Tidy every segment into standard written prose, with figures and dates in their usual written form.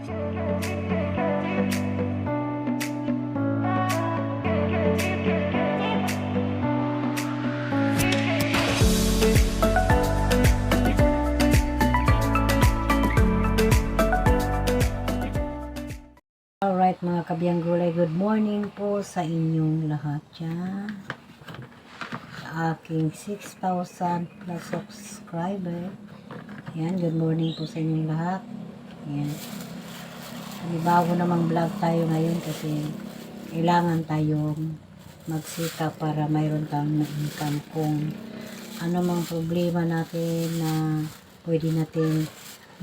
Alright mga kabiyang gulay, good morning po sa inyong lahat dyan. Sa aking 6,000 plus subscriber. Yan, good morning po sa inyong lahat. Yan. Bago namang vlog tayo ngayon kasi kailangan tayong magsika para mayroon tayong income kung ano mang problema natin na pwede natin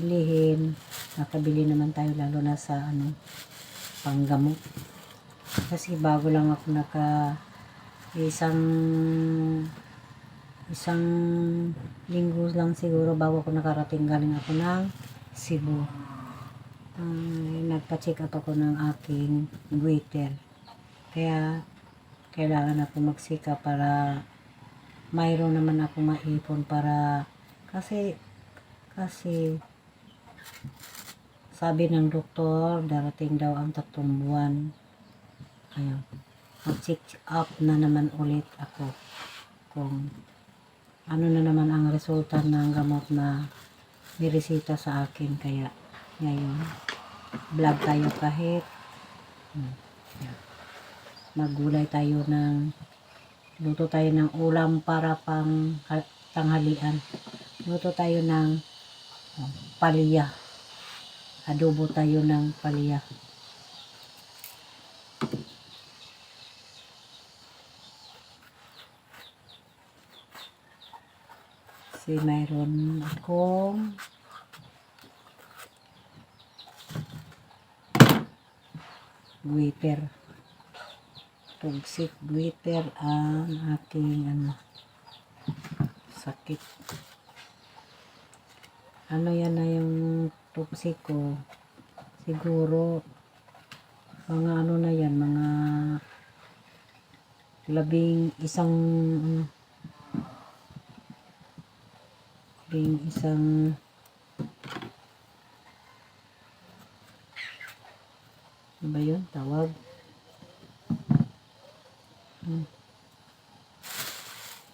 bilihin. Nakabili naman tayo lalo na sa panggamot. Kasi bago lang ako isang linggo lang siguro bago ako nakarating, galing ako ng Cebu. Nagpa-check up ako ng aking goiter. Kaya kailangan ako magsika para mayroon naman ako maipon para kasi sabi ng doktor, darating daw ang 3 buwan. Ayun. Mag-check up na naman ulit ako kung ano na naman ang resulta ng gamot na niresita sa akin. Kaya ngayon, vlog tayo kahit maggulay tayo luto tayo ng ulam para pang tanghalian. Luto tayo ng palya. Adobo tayo ng palya. Kasi mayroon akong goiter. Tugsik goiter ang aking sakit. Yan na yung tugsik ko. Siguro mga na yan, mga 11 ano ba yun? Tawag?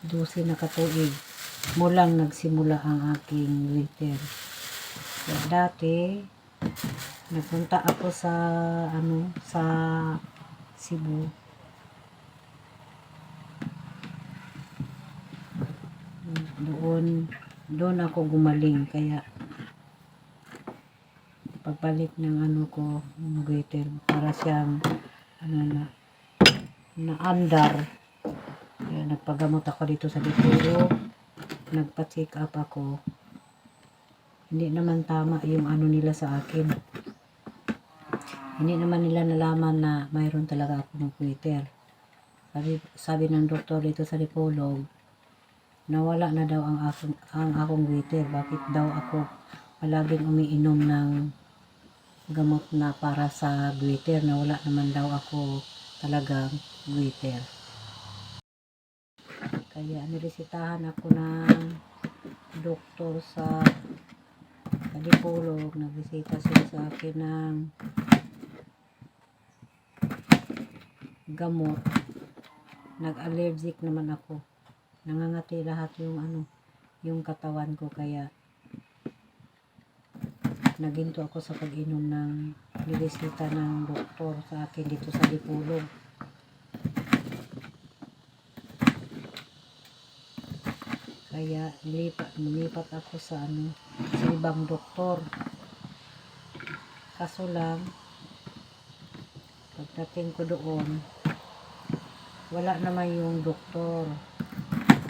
Dusi na katuig mulang nagsimula ang aking goiter. So, dati nagpunta ako sa Cebu. Doon ako gumaling, kaya pagbalik ng goiter, para siyang na andar. Kaya nagpagamot ako dito sa Dipuro, nagpa-check up ako. Hindi naman tama yung nila sa akin. Hindi naman nila nalaman na mayroon talaga ako ng goiter. Sabi ng doktor dito sa Dipolog, nawala na daw ang akong goiter. Bakit daw ako palaging umiinom ng gamot na para sa goiter? Nawala naman daw ako talagang goiter. Kaya niresitahan ako ng doktor sa Dipolog. Nagresita sila sa akin ng gamot. Nag-allergic naman ako. Nangangati lahat yung katawan ko, kaya naginto ako sa pag-inom ng niresita ng doktor sa akin dito sa Dipolog. Kaya nilipat ako sa ibang doktor. Kaso lang, pagdating ko doon, wala naman yung doktor.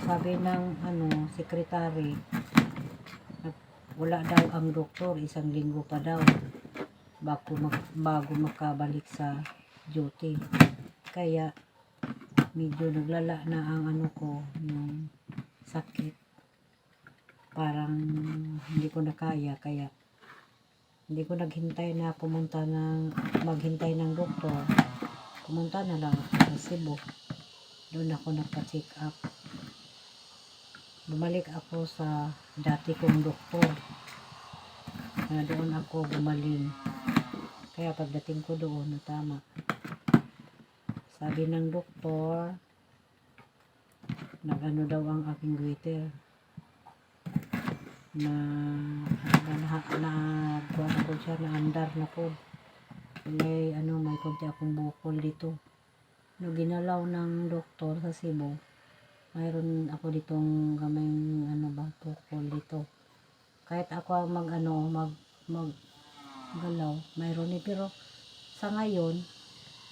Sabi ng sekretary, wala daw ang doktor, 1 linggo pa daw bago makabalik sa duty. Kaya medyo naglala na ang yung sakit. Parang hindi ko na kaya, kaya hindi ko naghintay na maghintay ng doktor. Pumunta na lang ako sa Cebu. Doon ako nagpa-check up. Bumalik ako sa dati kong doktor. Doon ako gumaling. Kaya pagdating ko doon, tama. Sabi ng doktor, nag-ano daw ang aking goiter. Kuha ko siya, naandar na po. May konti akong bukol dito. No, ginalaw ng doktor sa Cebu, mayroon ako ditong kaming bukol dito. Kahit ako maggalaw, mayroon pero sa ngayon,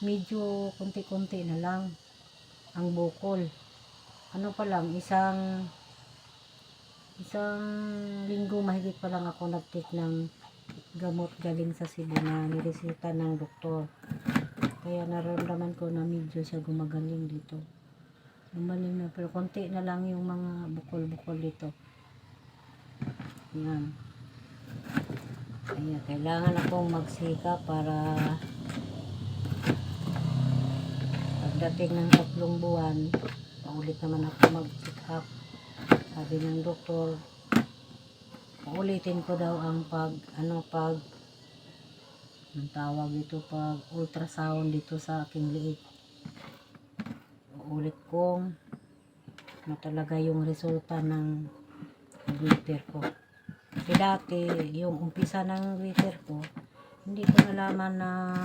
medyo konti-konti na lang ang bukol. Pa lang, isang linggo mahigit pa lang ako nag-take ng gamot galing sa Cebu na nireseta ng doktor. Kaya nararamdaman ko na medyo siya gumagaling dito. Gumaling na, pero konti na lang yung mga bukol-bukol dito. Yan. Kaya kailangan akong magsika para pagdating ng 3 buwan, paulit naman ako mag-check up. Sabi ng doktor, paulitin ko daw ang pag ultrasound dito sa aking liig. Uulit kong talaga yung resulta ng goiter ko. Kasi dati, yung umpisa ng goiter ko, hindi ko nalaman na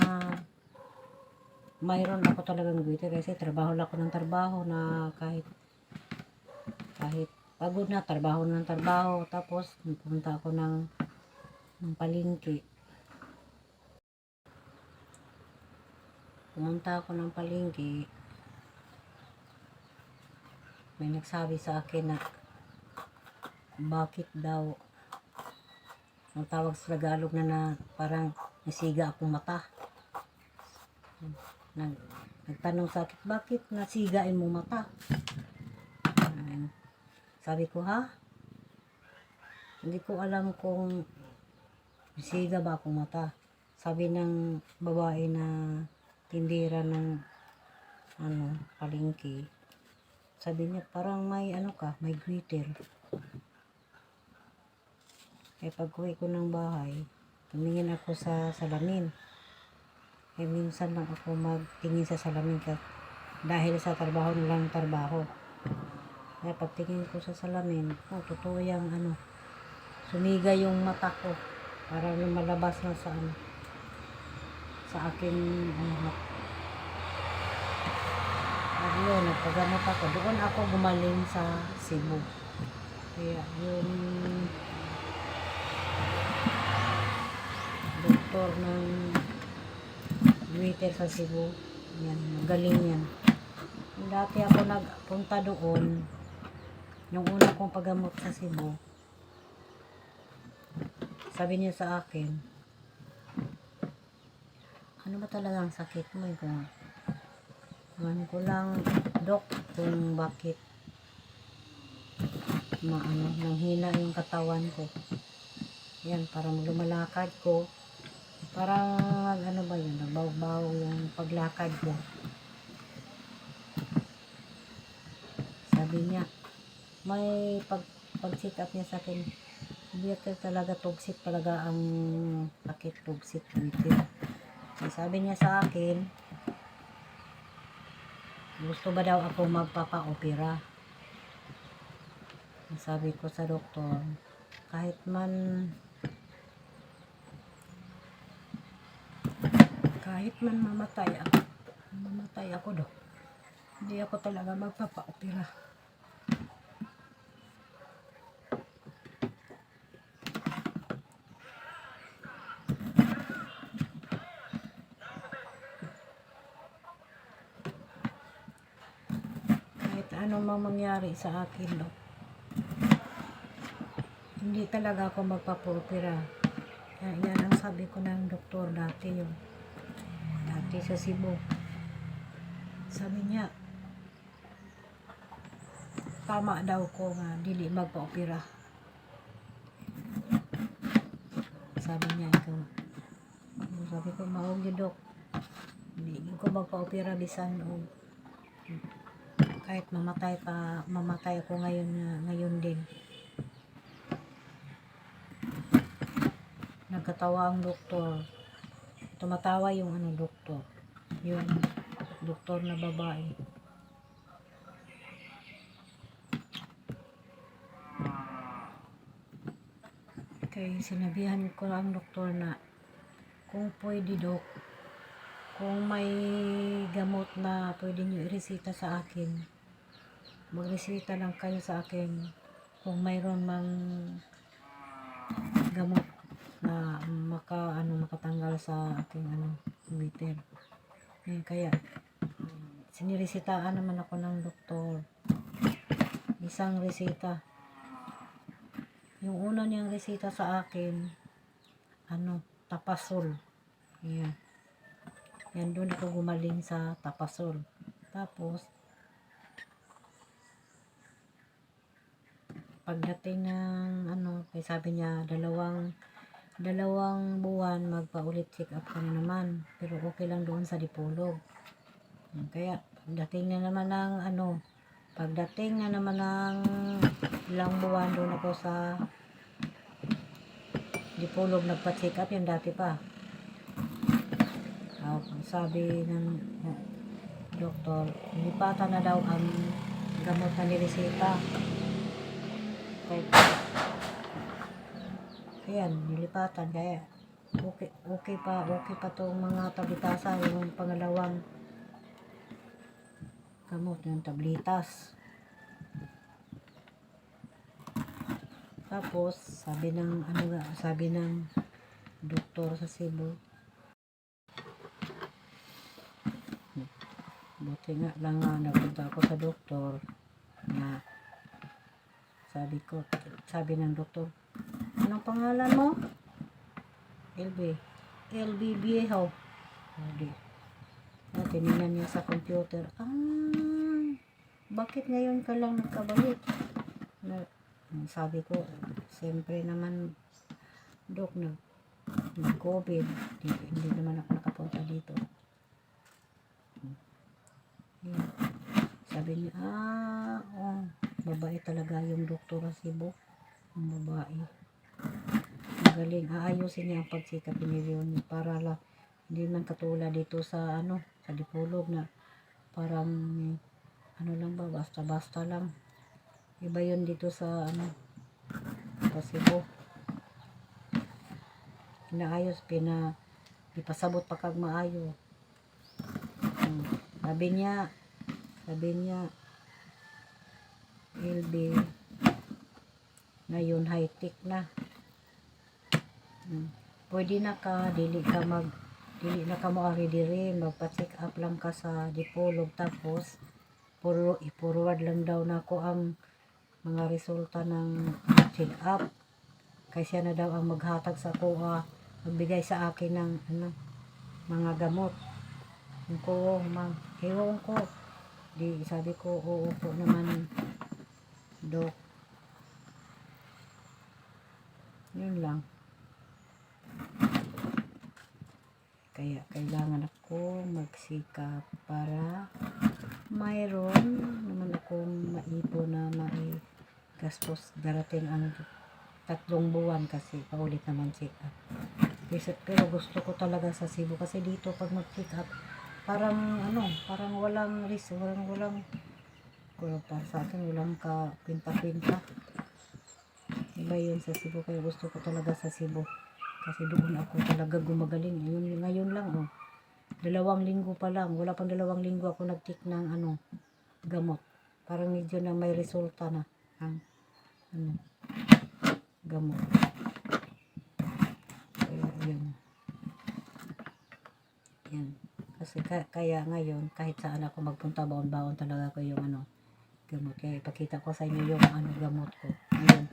mayroon ako talagang goiter kasi trabaho lang ako ng trabaho na kahit pagod na, trabaho ng trabaho. Tapos, pumunta ako ng palengke. May nagsabi sa akin na bakit daw, ang tawag sa Tagalog na parang nasiga akong mata. Nagtanong sa akin, bakit nasigain mo mata? Sabi ko, ha? Hindi ko alam kung nasiga ba akong mata. Sabi ng babae na tindera ng palengke, sabi niya, parang may may goiter. Kaya pag-uwi ko ng bahay, tumingin ako sa salamin. Kaya minsan lang ako magtingin sa salamin dahil sa trabaho nilang trabaho. Kaya pagtingin ko sa salamin, totoo yung sumiga yung mata ko. Para lumalabas na sa akin yun, nagpagamot ako. Doon ako gumaling sa Cebu. Kaya yung doktor ng goiter sa Cebu, yan, magaling yan. Dati ako nagpunta doon, yung una kong paggamot sa Cebu, sabi niya sa akin, ano ba talagang sakit mo? Kung ko lang, dok, kung bakit nanghina yung katawan ko. Yan, parang lumalakad ko, parang nabaw-baw yung paglakad ko. Sabi niya, may pag-sit up niya sa akin, talaga toxic talaga ang sakit, toxic goiter. Sabi niya sa akin, gusto ba daw ako magpapa-opera? Sabi ko sa doktor, kahit man mamatay ako daw, hindi ako talaga magpapa-opera. Kahit ano mang mangyari sa akin, no? Hindi talaga ako magpapa-opera. Yan ang sabi ko ng doktor dati sa Cebu. Sabi niya, tama daw ko nga dili magpa-opera. Sabi niya, ikaw. Sabi ko, maog yun, dok. Hindi ko magpa-opera bisan o kahit mamatay ako ngayon din. Nagkatawa ang doktor. tumatawa yung doktor. Yung doktor na babae. Kaya sinabihan ko ang doktor na kung pwede dok, kung may gamot na pwede nyo iresita sa akin, magresita lang kayo sa akin kung mayroon mang gamot na makatanggal sa aking bitter. Kaya siniresitahan naman ako ng doktor. Isang resita. Yung una niyang resita sa akin, Tapasol. Yan, doon ako gumaling sa Tapasol. Tapos, pagdating ng kaya sabi niya, dalawang buwan magpa-ulit check up ka na naman. Pero okay lang doon sa Dipolog. Kaya, pagdating na naman ng ilang buwan doon ako sa Dipolog nagpa-check up, yung dati pa. Sabi ng doktor, nilipatan na daw ang gamot na niresita. Kaya nilipatan, kaya okay pa tong mga tablitasa, yung pangalawang gamot, yung tablitas. Tapos sabi ng doktor sa Cebu, buti nga lang napunta ako sa doktor na sabi ng doktor, anong pangalan mo? LB Viejo. Tinignan niya sa computer, bakit ngayon ka lang nagkabalik? Sabi ko, siyempre naman dok, nag-COVID, hindi naman ako nakapunta dito. Sabi niya, babae talaga yung doktor sa Cebu. Ang babae. Magaling. Aayusin niya ang pagsikap ni Leon para lang hindi man katulad dito sa sa Dipolog na parang lang ba, basta-basta lang. Iba yun dito sa sa Cebu. Inaayos, ipasabot pa kag maayo. Sabi niya, LB, ngayon high-tech na. Pwede na ka, dili na ka moari diri, magpa-check up lang ka sa Dipolog, tapos i-forward lang daw na ko ang mga resulta ng check up. Kasi na daw ang maghatag sa kuha, magbigay sa akin ng mga gamot. Ewan ko. Sabi ko, oo po naman, dok. Yun lang. Kaya kailangan ako magsikap para mayroon naman akong maipon na gastos. Darating ang 3 buwan kasi paulit naman check up. Pero gusto ko talaga sa Cebu kasi dito pag mag-check up, parang walang risk, walang para sa akin, walang ka pinta-pinta. Iba yun sa Cebu, kaya gusto ko talaga sa Cebu. Kasi doon ako talaga gumagaling. Ngayon lang, 2 linggo pa lang. Wala pang 2 linggo ako nag-take ng gamot. Parang medyo na may resulta na ang gamot. Kaya yun. Yan. Kasi kaya ngayon, kahit saan ako magpunta, baon-baon talaga ko yung gamot. Kaya ipakita ko sa inyo yung gamot ko. Ngayon.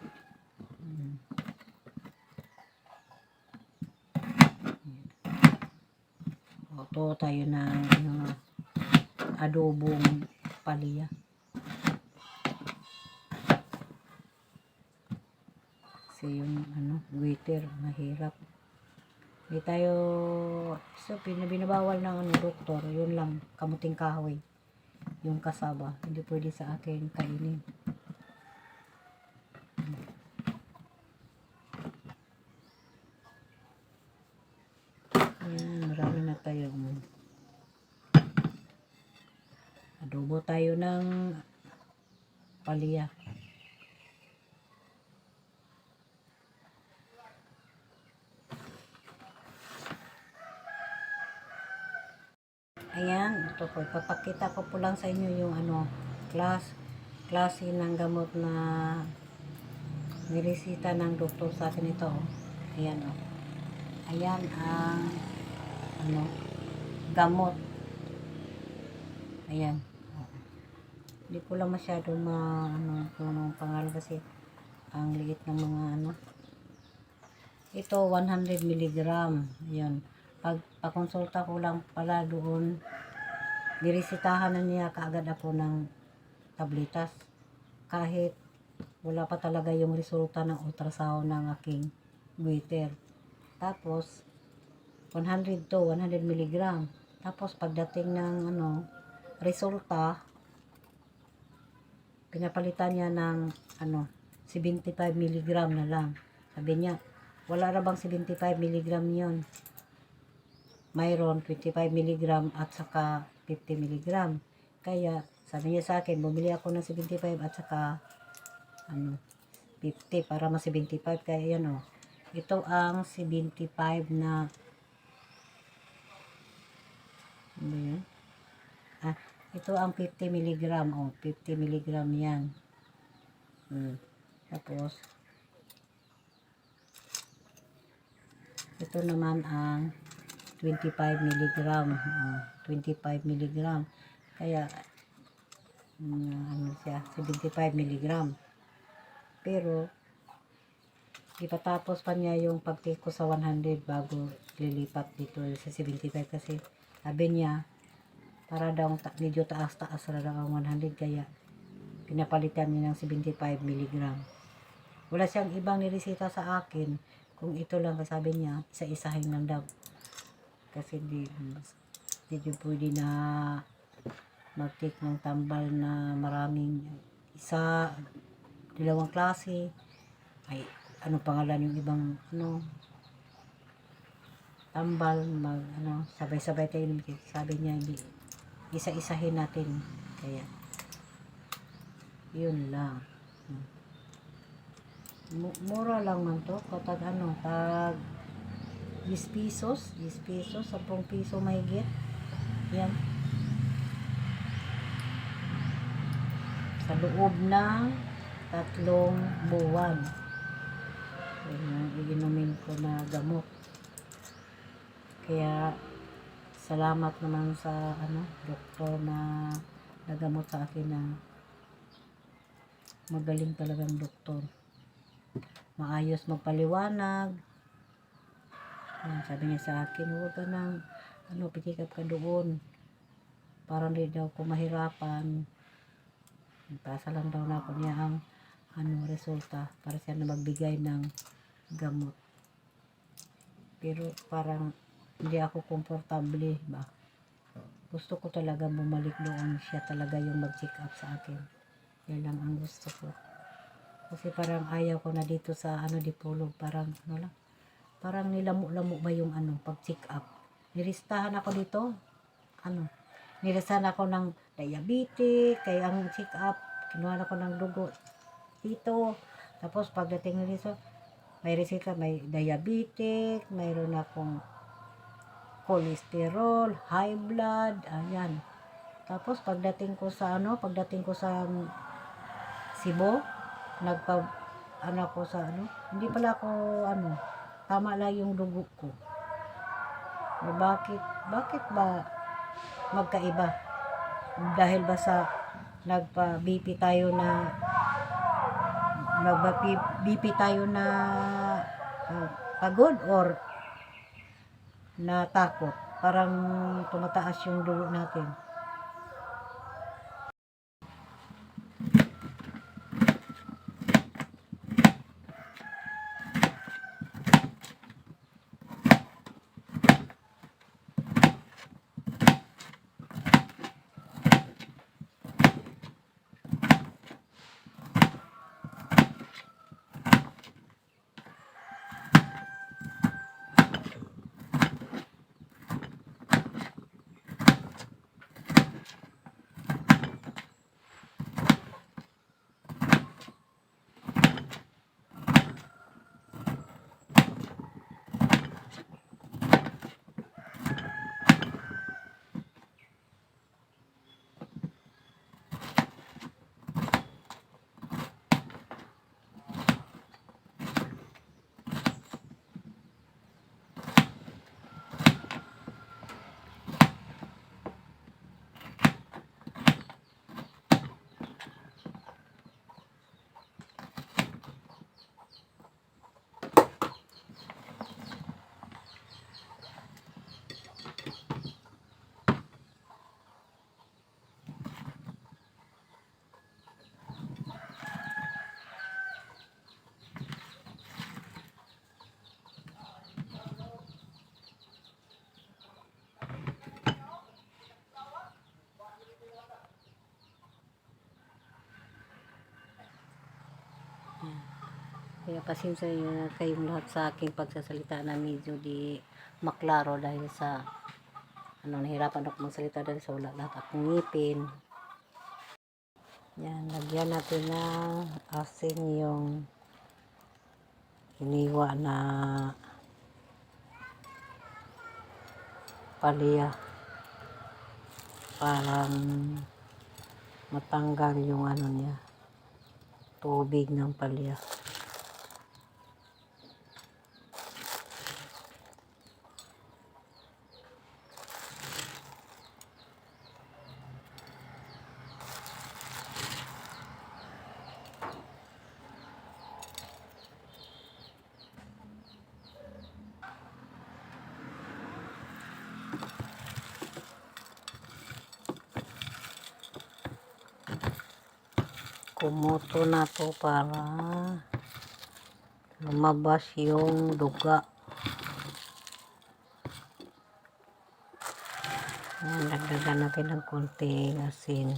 Ito tayo ng adobong palya. Kasi yung waiter, mahirap. Hindi tayo, binabawal ng doktor, yun lang, kamuting kahoy. Yung kasaba, hindi pwede sa akin kainin. tayo. Adobo tayo ng palya. Ayan, ito po. Ipapakita ko po lang sa inyo yung klase ng gamot na niresita ng doktor sa akin ito. Ayan o. Ayan ang gamot. Ayan. Hindi ko lang masyado kung pangalan kasi ang liit ng mga Ito 100 mg. Ayan. Pag pakonsulta ko lang pala doon, niresitahan na niya kaagad ako ng tabletas. Kahit wala pa talaga yung resulta ng ultrasound ng aking goiter. Tapos 100 mg. Tapos pagdating ng resulta, pinapalitan niya ng 75 mg na lang. Sabi niya, wala na bang 75 mg yon? Mayroon 25 mg at saka 50 mg. Kaya sabi niya sa akin, bumili ako ng 75 at saka 50 para mas 75. Kaya yan ito ang 75 na ito ang 50 mg. 50 mg yan. Tapos ito naman ang 25 mg. 25 mg. Kaya siya 75 mg. Pero ipatapos pa niya yung pagtake ko sa 100 bago lilipat dito sa 75 kasi sabi niya para daw medyo taas-taas na daw ang 100 kaya pinapalitan niya ng 75 mg. Wala siyang ibang niresita sa akin. Kung ito lang sabi niya, isa-isahin lang daw. Kasi hindi pwede na mag-take ng tambal na maraming dalawang klase. Ay, pangalan yung ibang tambal, sabay-sabay tayo. Sabi niya, hindi, isa-isahin natin. Kaya, yun lang. Mura lang man to. Tag 10 pesos, 10 pesos, 10 piso mahigit. Yan. Sa loob ng 3 buwan. Yan ang iinumin ko na gamot. Kaya, salamat naman sa doktor na nagamot sa akin na magaling talagang doktor. Maayos magpaliwanag. Sabi niya sa akin, huwag ka nang pikikap ka doon. Parang hindi daw ko mahirapan. Pasa lang daw na ako niya ang resulta para siya na magbigay ng gamot. Pero parang hindi ako komportable ba. Gusto ko talaga bumalik doon. Siya talaga yung mag-check up sa akin. Yan lang ang gusto ko. Kasi parang ayaw ko na dito sa Dipolog. Parang lang. Parang nilamok-lamok ba yung pag-check up. Niristahan ako dito. Niristahan ako ng diabetic. Kaya ang check up, kinuha ako ng dugo dito. Tapos pagdating nito, may resita, may diabetic, mayroon akong cholesterol, high blood, ayan. Tapos pagdating ko sa Cebu, hindi pala ako tama lang yung dugo ko. Bakit ba magkaiba? Dahil ba sa nagpa-BP tayo na pagod or natakot? Parang tumataas yung dugo natin. Kaya pasensya nyo na kayong lahat sa aking pagsasalita na medyo di maklaro dahil sa nahirapan ako magsalita dahil sa wala lahat akong ngipin. Yan, lagyan natin ng asin yung iniwa na palya. Parang matanggal yung niya, tubig ng palya. Kumuto na to para lumabas yung duga. Dagdagan natin ng konting asin.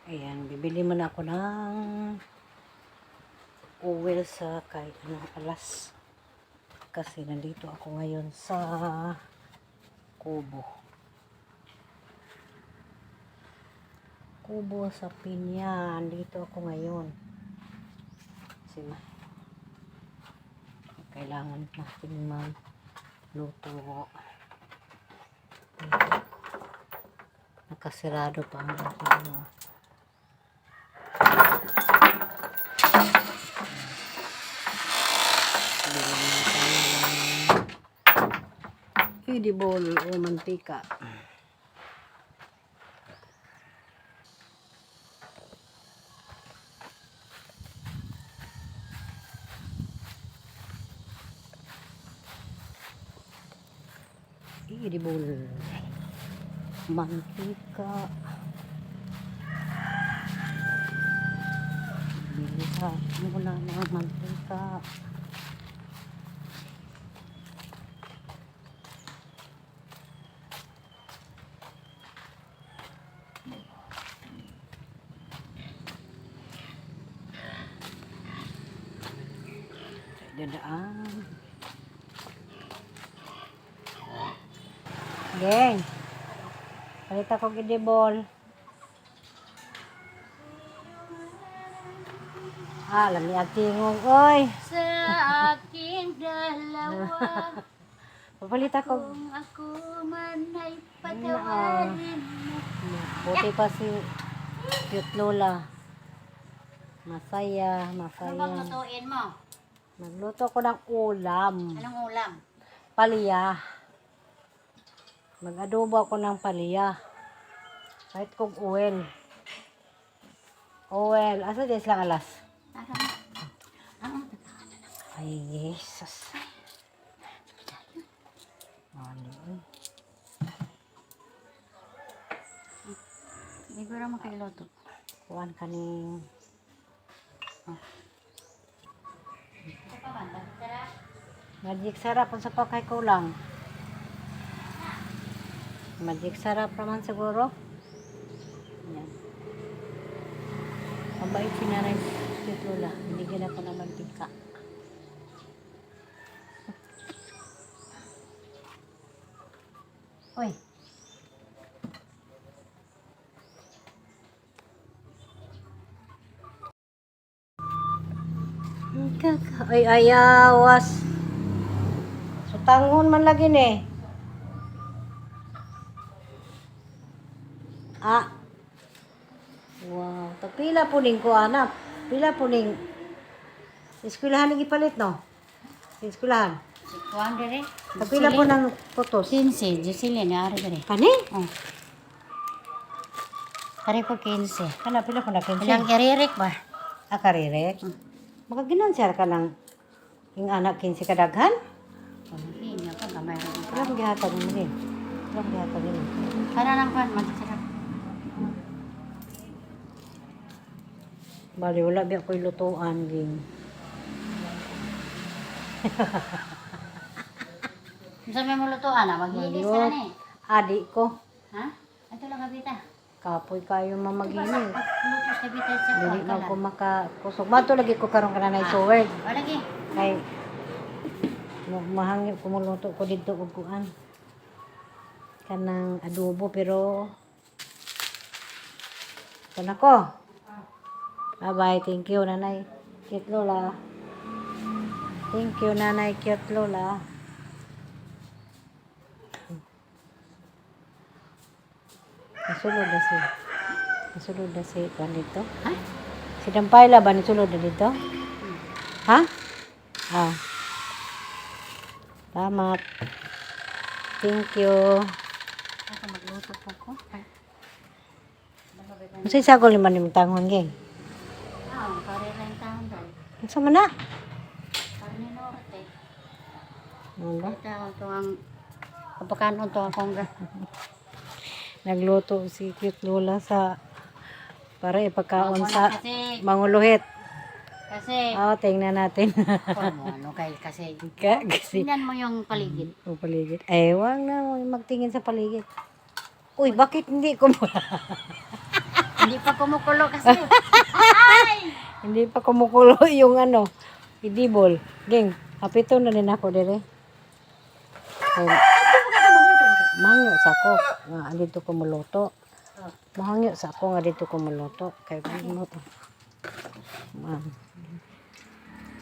Ayan, bibili muna ako ng oil sa kahit anong alas. Kasi nandito ako ngayon sa Kubo. Kubo sa Pinya. Nandito ako ngayon. Kasi kailangan natin magluto. Nakasirado pa ang ating edible o mantika. Edible mantika. Bisa muna ng mantika. Dadaan. Geng. Palit ako gidibol. Alam ni Atingong, oy. Sa aking dalawa. Papalit ako. Kung ako man ay patawarin mo. Buti pa si cute Lola. Masaya, Ano bang masaya. lutuin mo? Magluto ko ng ulam. Anong ulam? Palya. Mag-adobo ako ng palya. Kahit kong oil. Oil. Asa din lang alas? Ay, Jesus. Ano? Hindi ko na makiluto. Kuhan kaning magic sarap ang sa pakay kulang. Magic sarap naman siguro. Yan. Mabait si Nanay Lola. Binigyan ako ng mantika. Oy. Ay, ayawas. So, tangon man lagi ni. Ah. Wow. Pila po ning ko, anak. Pila po ning eskwelahan ng ipalit, no? Eskwelahan. Kuan dire. Kapila po ng putos. 15, Jocelyn, ari dire. Kani? Oh. Ari po 15. Kana pila po na Ilang 15. iririk ba? Akarirek. Maka ginansar ka lang yung anak 15 kadaghan. Pamilya pa, gamay rin Wala pa. mo gihatag mo rin. Wala mo gihatag mo rin. Kana lang pa, magsasarap. Bali, wala biya ko'y lutuan, ging. Sabi mo lutuan na, maglinis ka na ni. Adi ko. Ha? Ito lang kabita. Kapoy kayo mamaginis. Lutos kabita sa Dili kuwan na ka ko lang. makakusog. Bato lagi ko karon kana na sword. O lagi. Kay mahangyo ko muluto ko dito og kuan. Kanang adobo pero kana ko. Bye-bye. Thank you, Nanay. Cute Lola. Thank you, Nanay. Cute Lola. Nasulod na si. Nasulod na si kuan dito. Ha? Si Dampayla ba nasulod na dito? Ha? Ah. Salamat. Thank you. Ako magluto po ko. Masay sa ko liman yung tangon, geng. Pare lang taon doon. Ang sama na. Pare ni Norte. Ano? Ito ito ang kapakanon to ang kongga. Nagluto si Cute Lola sa para ipagkaon Ako na sa kasi, manguluhit. kasi, Tingnan natin. ano kasi, Kasi tingnan mo yung paligid. ang paligid. Ay, wag na magtingin sa paligid. Uy, bakit hindi ko Hindi pa kumukulo kasi. hindi pa kumukulo yung ano, idibol. Geng, apito na din ako dire. Ay, mahangyo sa ako nga dito ko muluto. Mahangyo sa ako nga dito ko muluto. Kay mo to.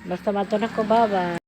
Basta mato na ko baba.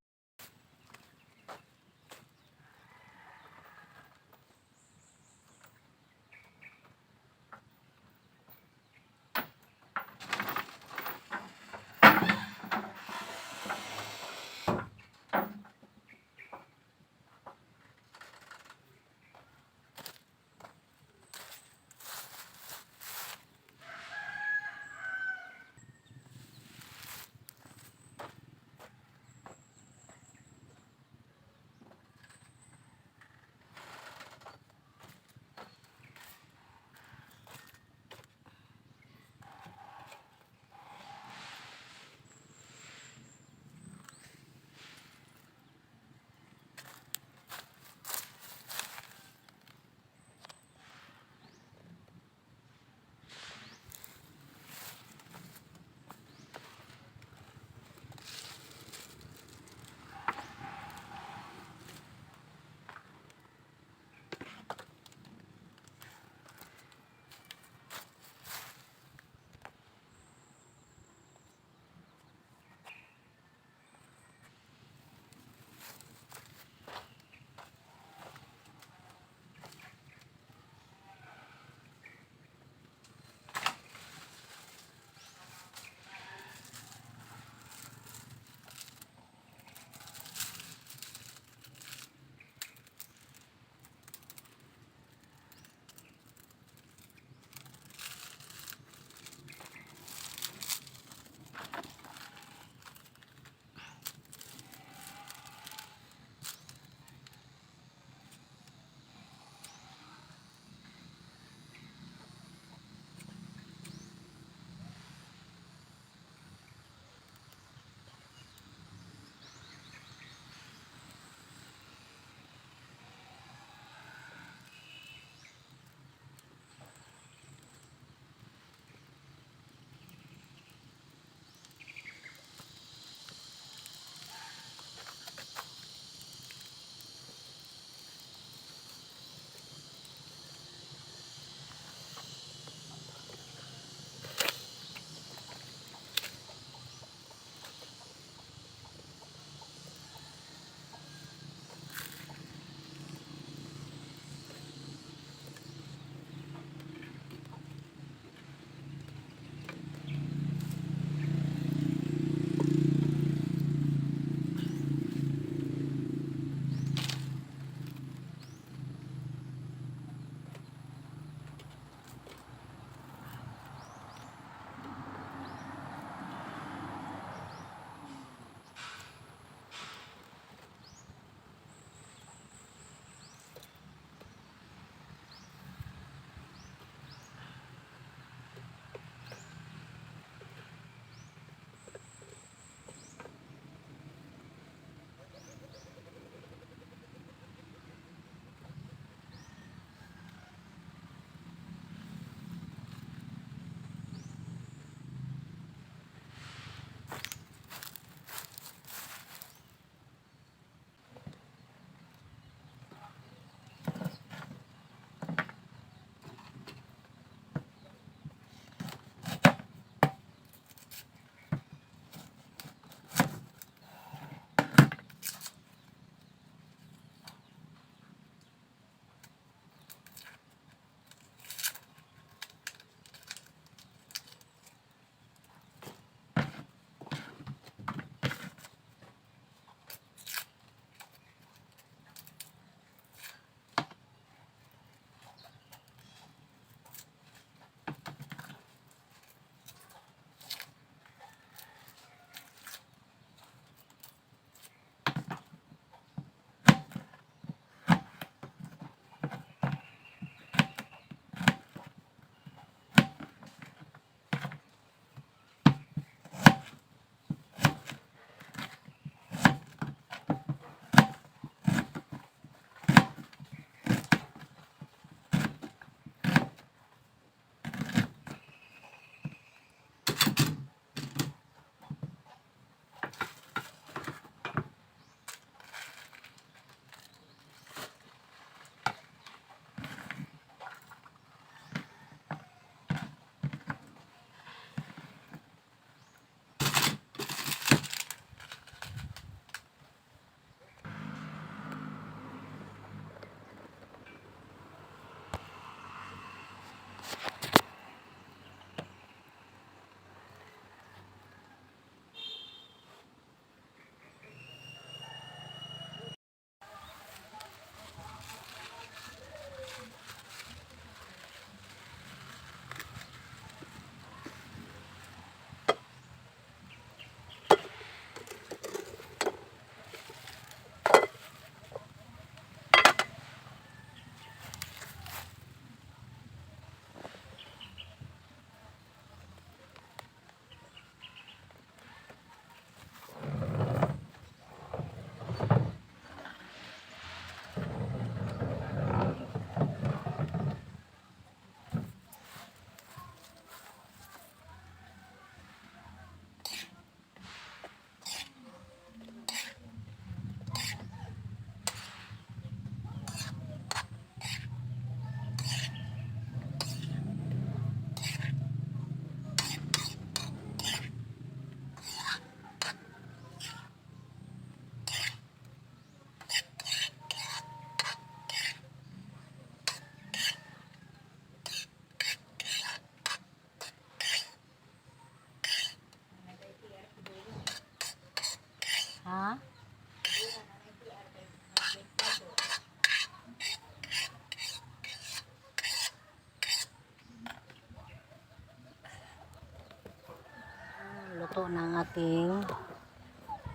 ating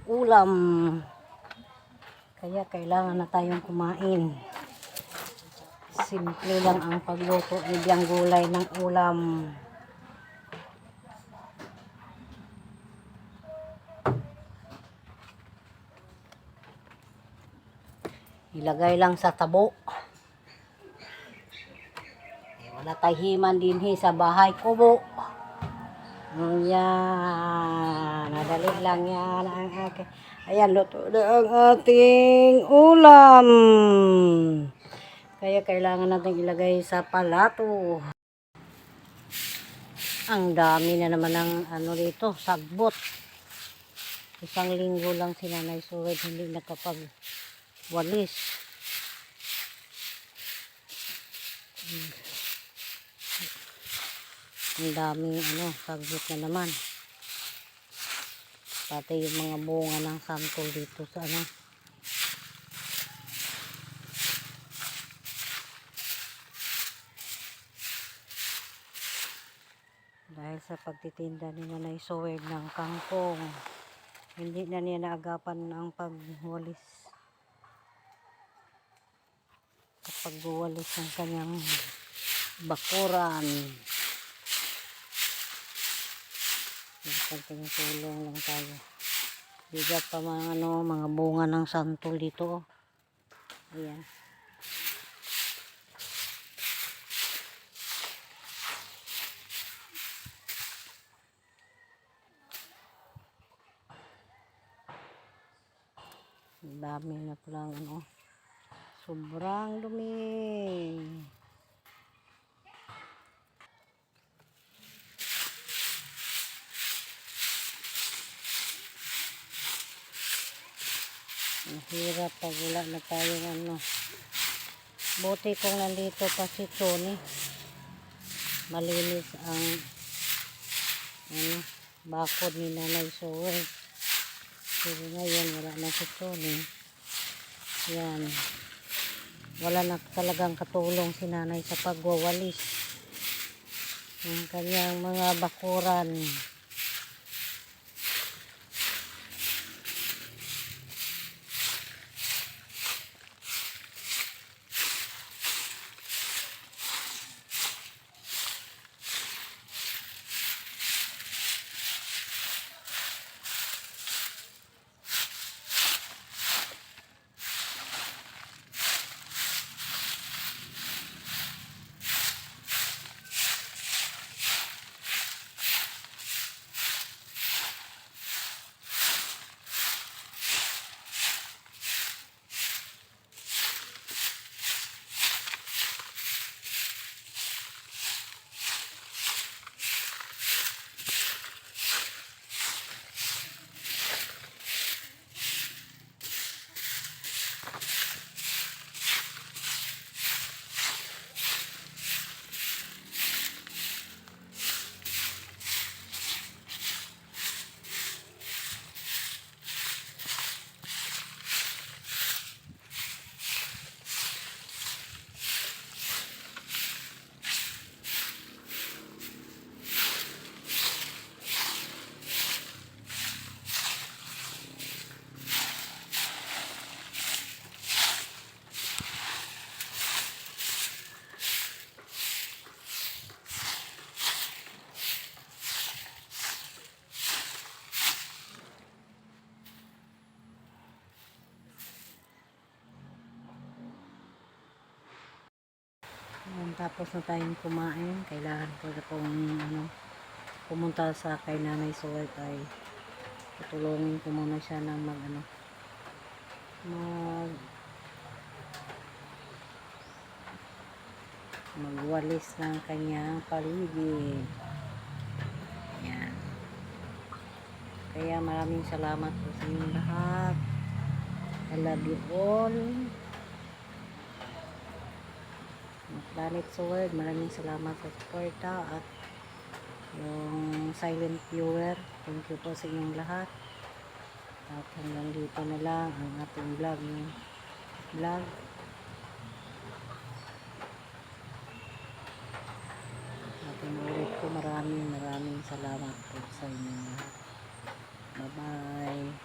ulam. Kaya kailangan na tayong kumain. Simple lang ang pagluto ni Biyang Gulay ng ulam. Ilagay lang sa tabo. Wala tahiman din sa bahay kubo. Ayan. Nadali lang yan ang aking. Ayan, luto na ang ating ulam. Kaya kailangan natin ilagay sa palato. Ang dami na naman ng ano dito, sagbot. Isang linggo lang si Nanay Suwed hindi nakapagwalis. Ang daming sagbot na naman. Pati yung mga bunga ng santol dito sa dahil sa pagtitinda ni Nanay Suwed ng kangkong, hindi na niya naagapan ang pagwalis. Pagwalis ng kanyang bakuran. Tulong lang tayo. Bigat pa mga bunga ng santol dito. Ayan. Dami na palang sobrang dumi. Mahirap pag wala na tayong buti kung nandito pa si Tony. Malinis ang bakod ni Nanay Suwed. Pero ngayon wala na si Tony. Yan. Wala na talagang katulong si Nanay sa pagwawalis ng kanyang mga bakuran. Tapos na tayong kumain, kailangan ko na pong pumunta sa kay Nanay Suwed ay tutulungin ko muna siya ng magwalis ng kanyang paligid. Yan. Kaya maraming salamat po sa inyong lahat. I love you all. Planet Suwed, maraming salamat sa suporta at yung silent viewer. Thank you po sa inyong lahat. At hanggang dito na lang ang ating vlog. At ulit ko maraming salamat po sa inyong lahat. Bye-bye.